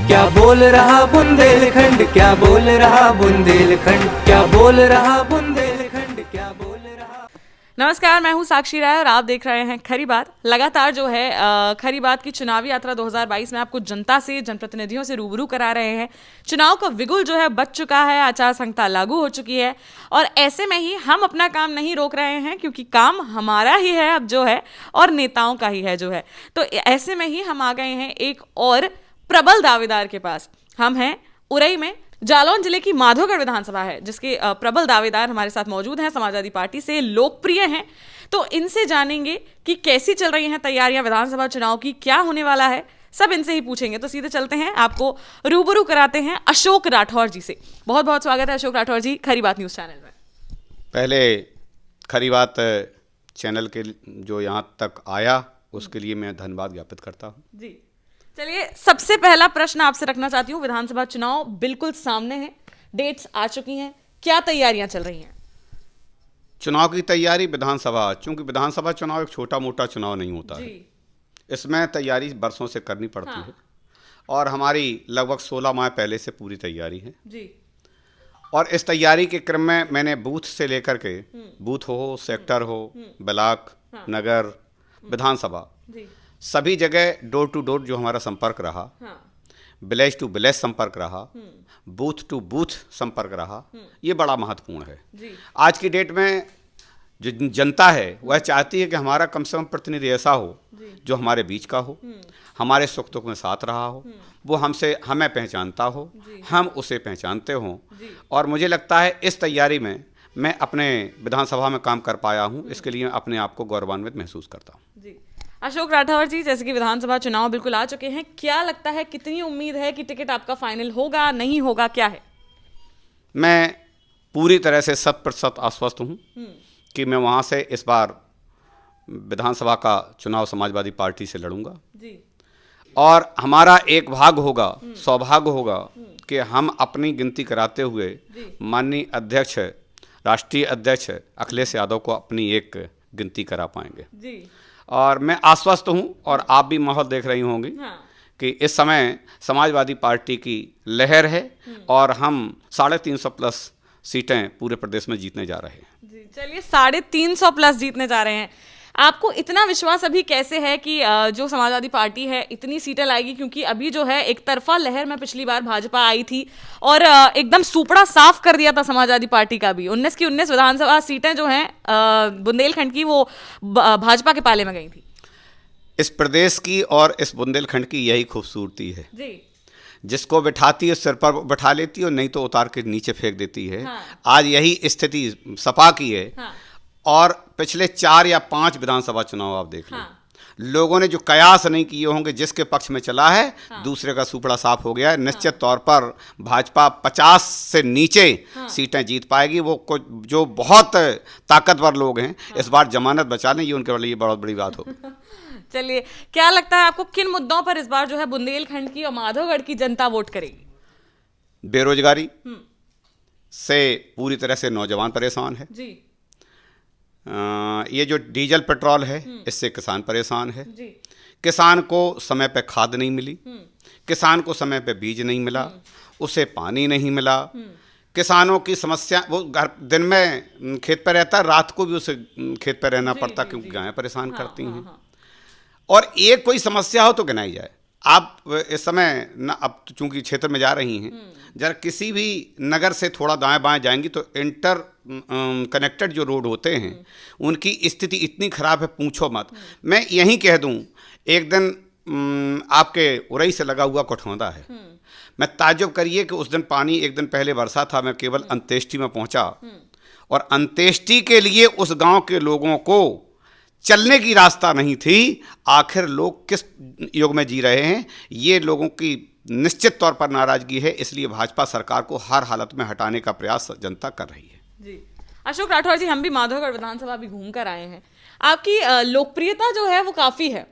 क्या बोल रहा बुंदेलखंड, क्या बोल रहा बुंदेलखंड, क्या बोल रहा बुंदेलखंड, क्या बोल रहा। नमस्कार, मैं हूं साक्षी राय और आप देख रहे हैं खरी बात। लगातार जो है खरी बात की चुनावी यात्रा 2022 में आपको जनता से, जनप्रतिनिधियों से रूबरू करा रहे हैं। चुनाव का बिगुल जो है बज चुका है, आचार संहिता लागू हो चुकी है और ऐसे में ही हम अपना काम नहीं रोक रहे हैं क्योंकि काम हमारा ही है अब जो है और नेताओं का ही है जो है। तो ऐसे में ही हम आ गए हैं एक और प्रबल दावेदार के पास। हम हैं उरई में, जालौन जिले की माधोगढ़ विधानसभा है जिसके प्रबल दावेदार हमारे साथ मौजूद हैं, समाजवादी पार्टी से लोकप्रिय हैं। तो इनसे जानेंगे कि कैसी चल रही हैं तैयारियां विधानसभा चुनाव की, क्या होने वाला है, सब इनसे ही पूछेंगे। तो सीधे चलते हैं, आपको रूबरू कराते हैं अशोक राठौर जी से। बहुत बहुत स्वागत है अशोक राठौर जी खरी बात न्यूज़ चैनल में। पहले खरी बात चैनल के जो यहाँ तक आया उसके लिए मैं धन्यवाद ज्ञापित करता हूँ। जी चलिए, सबसे पहला प्रश्न आपसे रखना चाहती हूँ। विधानसभा चुनाव बिल्कुल सामने है, डेट्स आ चुकी हैं, क्या तैयारियां चल रही हैं? चुनाव की तैयारी विधानसभा, चूंकि विधानसभा चुनाव एक छोटा मोटा चुनाव नहीं होता है, इसमें तैयारी बरसों से करनी पड़ती है और हमारी लगभग 16 माह पहले से पूरी तैयारी है जी। और इस तैयारी के क्रम में मैंने बूथ से लेकर के बूथ हो, सेक्टर हो, ब्लॉक, नगर, विधानसभा, सभी जगह डोर टू डोर जो हमारा संपर्क रहा, विलेज टू विलेज संपर्क रहा, बूथ टू बूथ संपर्क रहा, ये बड़ा महत्वपूर्ण है। आज की डेट में जो जनता है वह चाहती है कि हमारा कम से कम प्रतिनिधि ऐसा हो जो हमारे बीच का हो, हमारे सुख दुख में साथ रहा हो, वो हमें पहचानता हो, हम उसे पहचानते हों। और मुझे लगता है इस तैयारी में मैं अपने विधानसभा में काम कर पाया हूँ, इसके लिए अपने आप को गौरवान्वित महसूस करता हूँ। अशोक राठौर जी, जैसे कि विधानसभा चुनाव बिल्कुल आ चुके हैं, क्या लगता है कितनी उम्मीद है कि टिकट आपका फाइनल होगा, नहीं होगा, क्या है? मैं पूरी तरह से 100% आश्वस्त हूँ कि मैं वहाँ से इस बार विधानसभा का चुनाव समाजवादी पार्टी से लड़ूंगा जी। और हमारा एक भाग होगा, सौभाग्य होगा कि हम अपनी गिनती कराते हुए माननीय अध्यक्ष, राष्ट्रीय अध्यक्ष अखिलेश यादव को अपनी एक गिनती करा पाएंगे जी। और मैं आश्वस्त हूँ और आप भी माहौल देख रही होंगी कि इस समय समाजवादी पार्टी की लहर है और हम 350 प्लस सीटें पूरे प्रदेश में जीतने जा रहे हैं जी। चलिए, 350 प्लस जीतने जा रहे हैं। आपको इतना विश्वास अभी कैसे है कि जो समाजवादी पार्टी है इतनी सीटें लाएगी? क्योंकि अभी जो है एक तरफा लहर में पिछली बार भाजपा आई थी और एकदम सुपड़ा साफ कर दिया था समाजवादी पार्टी का भी। 19 की 19 विधानसभा सीटें जो हैं बुंदेलखंड की, वो भाजपा के पाले में गई थी। इस प्रदेश की और इस बुंदेलखंड की यही खूबसूरती है जी। जिसको बिठाती है सिर पर बिठा लेती है और नहीं तो उतार के नीचे फेंक देती है। आज यही स्थिति सपा की है। और पिछले 4 या 5 विधानसभा चुनाव आप देख लें, लोगों ने जो कयास नहीं किए होंगे, जिसके पक्ष में चला है दूसरे का सुपड़ा साफ हो गया है। निश्चित तौर पर भाजपा 50 से नीचे सीटें जीत पाएगी। वो जो बहुत ताकतवर लोग हैं इस बार जमानत बचा लें, ये उनके लिए बहुत बड़ी बात हो। चलिए, क्या लगता है आपको किन मुद्दों पर इस बार जो है बुंदेलखंड की और माधोगढ़ की जनता वोट करेगी? बेरोजगारी से पूरी तरह से नौजवान परेशान है जी। ये जो डीजल पेट्रोल है इससे किसान परेशान है जी। किसान को समय पे खाद नहीं मिली, किसान को समय पे बीज नहीं मिला, उसे पानी नहीं मिला। किसानों की समस्या, वो दिन में खेत पर रहता है, रात को भी उसे खेत पर रहना पड़ता क्योंकि गायें परेशान करती हैं। और एक कोई समस्या हो तो गिनाई जाए। आप इस समय न, अब चूंकि क्षेत्र में जा रही हैं, जरा किसी भी नगर से थोड़ा दाएं बाएं जाएंगी तो इंटर कनेक्टेड जो रोड होते हैं उनकी स्थिति इतनी खराब है, पूछो मत। मैं यहीं कह दूं, एक दिन आपके उरई से लगा हुआ कठौंदा है, मैं ताज्जुब करिए कि उस दिन पानी, एक दिन पहले बरसा था, मैं केवल अंत्येष्टि में पहुंचा और अंत्येष्टि के लिए उस गांव के लोगों को चलने की रास्ता नहीं थी। आखिर लोग किस युग में जी रहे हैं, ये लोगों की निश्चित तौर पर नाराजगी है। इसलिए भाजपा सरकार को हर हालत में हटाने का प्रयास जनता कर रही है जी। अशोक राठौर जी, हम भी माधोगढ़ विधानसभा भी घूम कर आए हैं, आपकी लोकप्रियता जो है वो काफी है,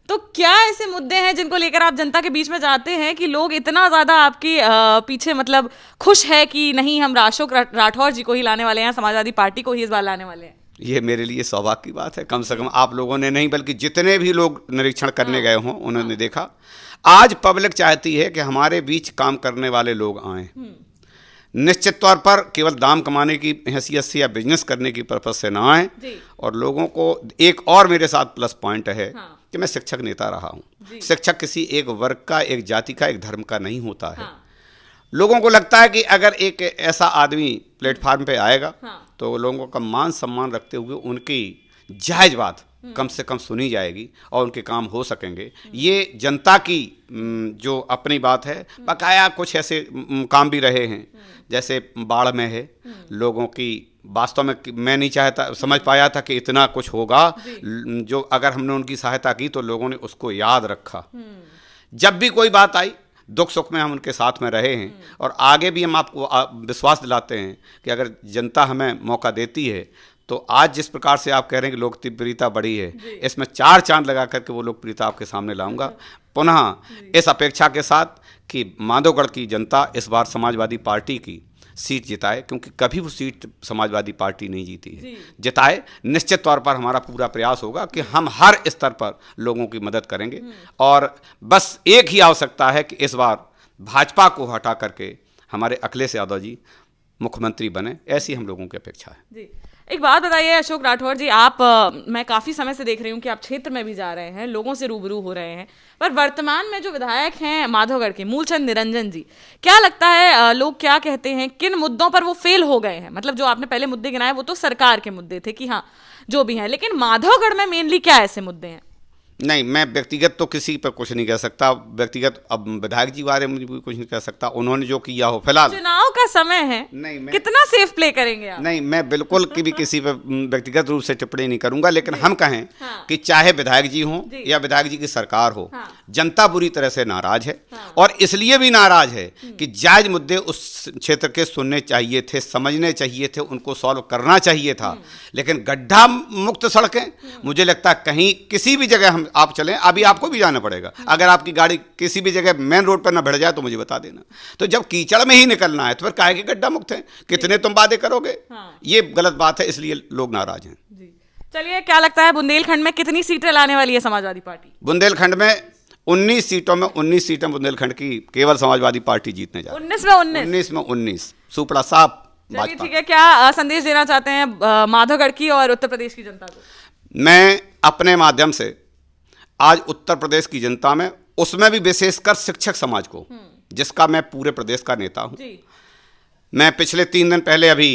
तो क्या ऐसे मुद्दे हैं जिनको लेकर आप जनता के बीच में जाते हैं कि लोग इतना ज्यादा आपके पीछे मतलब खुश है कि नहीं, हम अशोक राठौर जी को ही लाने वाले हैं, समाजवादी पार्टी को ही इस बार लाने वाले हैं? ये मेरे लिए सौभाग्य की बात है। कम से कम आप लोगों ने नहीं बल्कि जितने भी लोग निरीक्षण करने गए हों उन्होंने देखा। आज पब्लिक चाहती है कि हमारे बीच काम करने वाले लोग आएं, निश्चित तौर पर केवल दाम कमाने की हैसियत से या बिजनेस करने की पर्पज से ना आए। और लोगों को एक और मेरे साथ प्लस पॉइंट है कि मैं शिक्षक नेता रहा हूँ। शिक्षक किसी एक वर्ग का, एक जाति का, एक धर्म का नहीं होता है। लोगों को लगता है कि अगर एक ऐसा आदमी प्लेटफार्म पे आएगा तो लोगों का मान सम्मान रखते हुए उनकी जायज़ बात कम से कम सुनी जाएगी और उनके काम हो सकेंगे। ये जनता की जो अपनी बात है। बकाया कुछ ऐसे काम भी रहे हैं, जैसे बाढ़ में है, लोगों की वास्तव में मैं नहीं चाहता समझ पाया था कि इतना कुछ होगा, जो अगर हमने उनकी सहायता की तो लोगों ने उसको याद रखा। जब भी कोई बात आई, दुख सुख में हम उनके साथ में रहे हैं और आगे भी हम आपको विश्वास दिलाते हैं कि अगर जनता हमें मौका देती है तो आज जिस प्रकार से आप कह रहे हैं कि लोकप्रियता बढ़ी है, इसमें 4 चांद लगा करके वो लोकप्रियता आपके सामने लाऊंगा। पुनः इस अपेक्षा के साथ कि माधवगढ़ की जनता इस बार समाजवादी पार्टी की सीट जिताए, क्योंकि कभी वो सीट समाजवादी पार्टी नहीं जीती है, जिताए। निश्चित तौर पर हमारा पूरा प्रयास होगा कि हम हर स्तर पर लोगों की मदद करेंगे और बस एक ही आवश्यकता है कि इस बार भाजपा को हटा करके हमारे अखिलेश यादव जी मुख्यमंत्री बने, ऐसी हम लोगों की अपेक्षा है। जी, एक बात बताइए अशोक राठौर जी, आप मैं काफ़ी समय से देख रही हूँ कि आप क्षेत्र में भी जा रहे हैं, लोगों से रूबरू हो रहे हैं, पर वर्तमान में जो विधायक हैं माधवगढ़ के मूलचंद निरंजन जी, क्या लगता है लोग क्या कहते हैं, किन मुद्दों पर वो फेल हो गए हैं? मतलब जो आपने पहले मुद्दे गिनाए वो तो सरकार के मुद्दे थे कि हाँ जो भी हैं, लेकिन माधवगढ़ में मेनली क्या ऐसे मुद्दे हैं? नहीं, मैं व्यक्तिगत तो किसी पर कुछ नहीं कह सकता, व्यक्तिगत अब विधायक जी बारे में भी कुछ नहीं कह सकता, उन्होंने जो किया हो। फिलहाल चुनाव का समय है, नहीं मैं कितना सेफ प्ले करेंगे आप? नहीं, मैं बिल्कुल भी किसी पर व्यक्तिगत रूप से टिप्पणी नहीं करूंगा, लेकिन हम कहें कि चाहे विधायक जी हों या विधायक जी की सरकार हो, जनता बुरी तरह से नाराज है और इसलिए भी नाराज है कि जायज मुद्दे उस क्षेत्र के सुनने चाहिए थे, समझने चाहिए थे, उनको सॉल्व करना चाहिए था। लेकिन गड्ढा मुक्त सड़कें, मुझे लगता है कहीं किसी भी जगह हम आप चलें, अभी आपको भी जाना पड़ेगा, अगर आपकी गाड़ी किसी भी जगह मेन रोड पर ना भिड़ जाए तो मुझे बता देना। तो जब कीचड़ में ही निकलना है तो फिर काहे के गड्ढा मुक्त है, कितने तुम वादे करोगे? ये गलत बात है, इसलिए लोग नाराज हैं। चलिए, क्या लगता है बुंदेलखंड में कितनी सीटें लाने वाली है समाजवादी पार्टी? बुंदेलखंड में 19 सीटों में 19 सीटें बुंदेलखंड की केवल समाजवादी पार्टी जीतने जा रही है। 19 में 19 सुपड़ा साफ भाजपा। ठीक है, क्या संदेश देना चाहते हैं माधवगढ़ की और उत्तर प्रदेश की जनता को? मैं अपने माध्यम से आज उत्तर प्रदेश की जनता में, उसमें भी विशेषकर शिक्षक समाज को, जिसका मैं पूरे प्रदेश का नेता हूं, मैं पिछले 3 दिन पहले अभी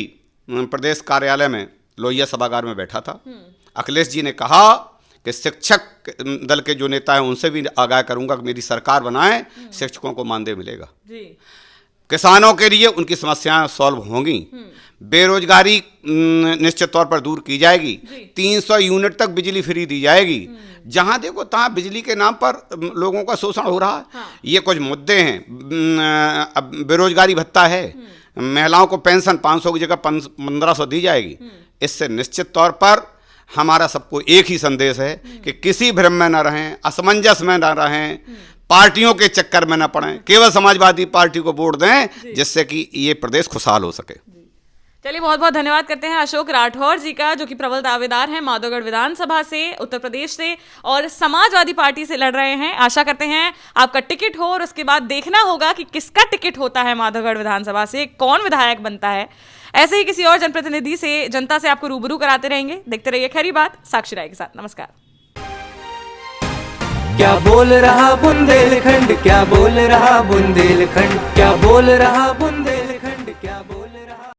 प्रदेश कार्यालय में लोहिया सभागार में बैठा था। अखिलेश जी ने कहा कि शिक्षक दल के जो नेता हैं उनसे भी आगाह करूंगा कि मेरी सरकार बनाएं, शिक्षकों को मानदेय मिलेगा, किसानों के लिए उनकी समस्याएं सॉल्व होंगी, बेरोजगारी निश्चित तौर पर दूर की जाएगी, 300 यूनिट तक बिजली फ्री दी जाएगी। जहां देखो तहां बिजली के नाम पर लोगों का शोषण हो रहा है। ये कुछ मुद्दे हैं। अब बेरोजगारी भत्ता है, महिलाओं को पेंशन 500 की जगह 1500 दी जाएगी। इससे निश्चित तौर पर हमारा सबको एक ही संदेश है कि किसी भ्रम में न रहें, असमंजस में न रहें, पार्टियों के चक्कर में न पड़ें, केवल समाजवादी पार्टी को वोट दें, जिससे कि ये प्रदेश खुशहाल हो सके। चलिए, बहुत बहुत धन्यवाद करते हैं अशोक राठौर जी का, जो कि प्रबल दावेदार हैं माधवगढ़ विधानसभा से, उत्तर प्रदेश से, और समाजवादी पार्टी से लड़ रहे हैं। आशा करते हैं आपका टिकट हो और उसके बाद देखना होगा कि किसका टिकट होता है माधवगढ़ विधानसभा से, कौन विधायक बनता है। ऐसे ही किसी और जनप्रतिनिधि से, जनता से आपको रूबरू कराते रहेंगे। देखते रहिए खरी बात साक्षी राय के साथ। नमस्कार। क्या बोल रहा बुंदेलखंड, क्या बोल रहा बुंदेलखंड, क्या बोल रहा बुंदेलखंड।